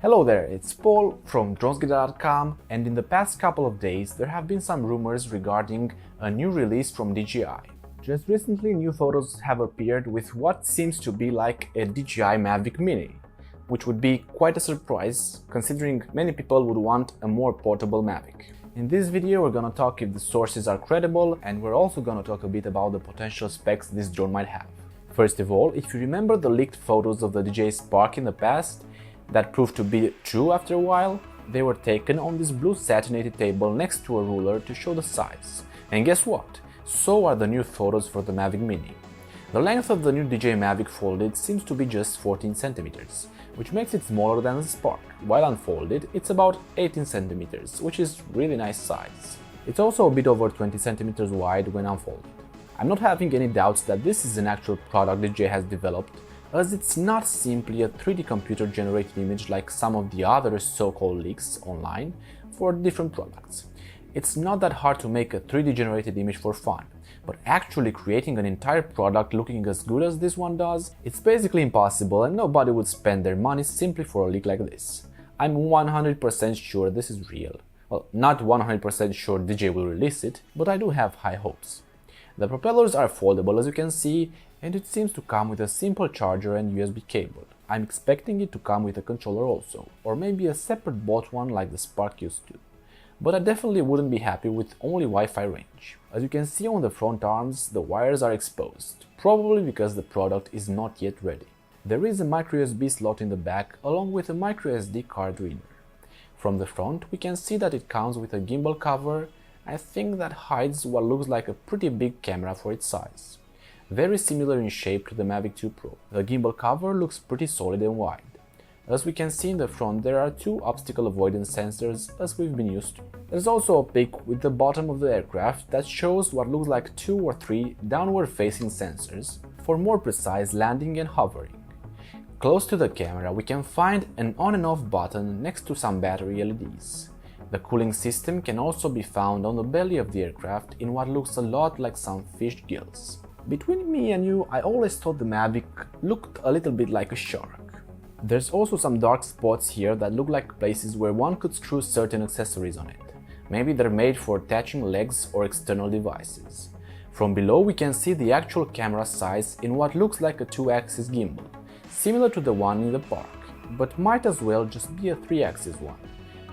Hello there, it's Paul from DronesGator.com, and in the past couple of days there have been some rumors regarding a new release from DJI. Just recently new photos have appeared with what seems to be like a DJI Mavic Mini, which would be quite a surprise considering many people would want a more portable Mavic. In this video we're gonna talk if the sources are credible, and we're also gonna talk a bit about the potential specs this drone might have. First of all, if you remember the leaked photos of the DJI Spark in the past, that proved to be true after a while, they were taken on this blue satinated table next to a ruler to show the size. And guess what? So are the new photos for the Mavic Mini. The length of the new DJI Mavic folded seems to be just 14 cm, which makes it smaller than the Spark, while unfolded it's about 18 cm, which is really nice size. It's also a bit over 20 cm wide when unfolded. I'm not having any doubts that this is an actual product DJI has developed, as it's not simply a 3D computer generated image like some of the other so-called leaks online for different products. It's not that hard to make a 3D generated image for fun, but actually creating an entire product looking as good as this one does, it's basically impossible, and nobody would spend their money simply for a leak like this. I'm 100% sure this is real. Well, not 100% sure DJI will release it, but I do have high hopes. The propellers are foldable, as you can see, and it seems to come with a simple charger and USB cable. I'm expecting it to come with a controller also, or maybe a separate bought one like the Spark used to. But I definitely wouldn't be happy with only Wi-Fi range. As you can see on the front arms, the wires are exposed, probably because the product is not yet ready. There is a microUSB slot in the back along with a microSD card reader. From the front we can see that it comes with a gimbal cover. I think that hides what looks like a pretty big camera for its size. Very similar in shape to the Mavic 2 Pro. The gimbal cover looks pretty solid and wide. As we can see in the front, there are two obstacle avoidance sensors, as we've been used to. There's also a pic with the bottom of the aircraft that shows what looks like 2 or 3 downward facing sensors for more precise landing and hovering. Close to the camera we can find an on and off button next to some battery LEDs. The cooling system can also be found on the belly of the aircraft in what looks a lot like some fish gills. Between me and you, I always thought the Mavic looked a little bit like a shark. There's also some dark spots here that look like places where one could screw certain accessories on it. Maybe they're made for attaching legs or external devices. From below we can see the actual camera size in what looks like a 2-axis gimbal, similar to the one in the Park, but might as well just be a 3-axis one.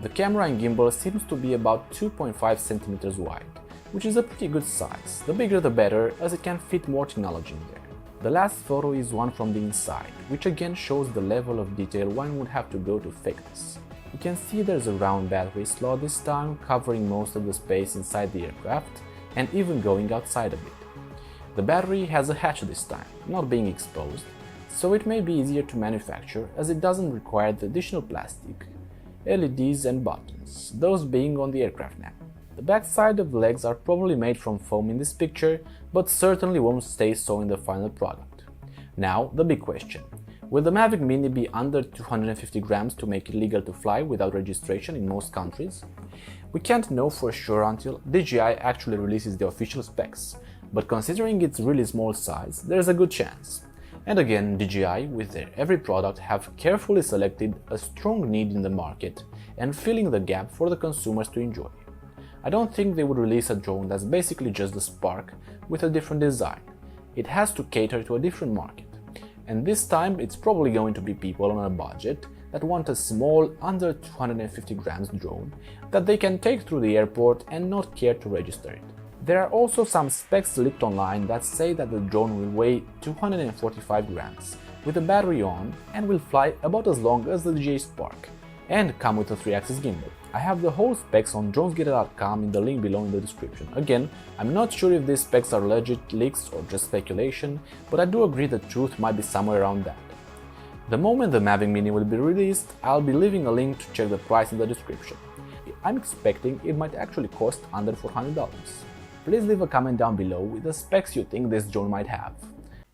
The camera and gimbal seems to be about 2.5 cm wide, which is a pretty good size. The bigger the better, as it can fit more technology in there. The last photo is one from the inside, which again shows the level of detail one would have to go to fake this. You can see there's a round battery slot this time, covering most of the space inside the aircraft and even going outside a bit. The battery has a hatch this time, not being exposed, so it may be easier to manufacture as it doesn't require the additional plastic, LEDs and buttons, those being on the aircraft now. The back side of the legs are probably made from foam in this picture, but certainly won't stay so in the final product. Now, the big question. Will the Mavic Mini be under 250 grams to make it legal to fly without registration in most countries? We can't know for sure until DJI actually releases the official specs, but considering its really small size, there's a good chance. And again, DJI, with their every product, have carefully selected a strong need in the market and filling the gap for the consumers to enjoy. I don't think they would release a drone that's basically just the Spark with a different design. It has to cater to a different market. And this time it's probably going to be people on a budget that want a small, under 250 grams drone that they can take through the airport and not care to register it. There are also some specs leaked online that say that the drone will weigh 245 grams with a battery on and will fly about as long as the DJI Spark and come with a 3-axis gimbal. I have the whole specs on DronesGator.com in the link below in the description. Again, I'm not sure if these specs are legit leaks or just speculation, but I do agree the truth might be somewhere around that. The moment the Mavic Mini will be released, I'll be leaving a link to check the price in the description. I'm expecting it might actually cost under $400. Please leave a comment down below with the specs you think this drone might have.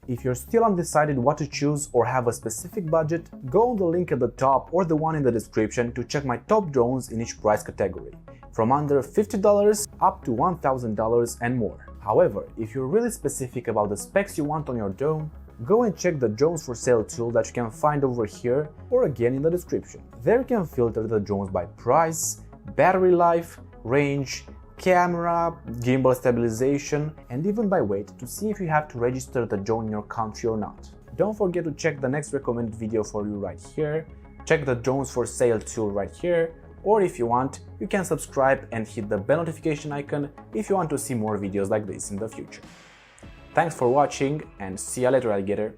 If you're still undecided what to choose or have a specific budget, go on the link at the top or the one in the description to check my top drones in each price category, from under $50 up to $1,000 and more. However, if you're really specific about the specs you want on your drone, Go and check the drones for sale tool that you can find over here or again in the description. There you can filter the drones by price, battery life, range, camera, gimbal stabilization, and even by weight to see if you have to register the drone in your country or not. Don't forget to check the next recommended video for you right here, check the drones for sale tool right here, or if you want, you can subscribe and hit the bell notification icon if you want to see more videos like this in the future. Thanks for watching and see you later, alligator!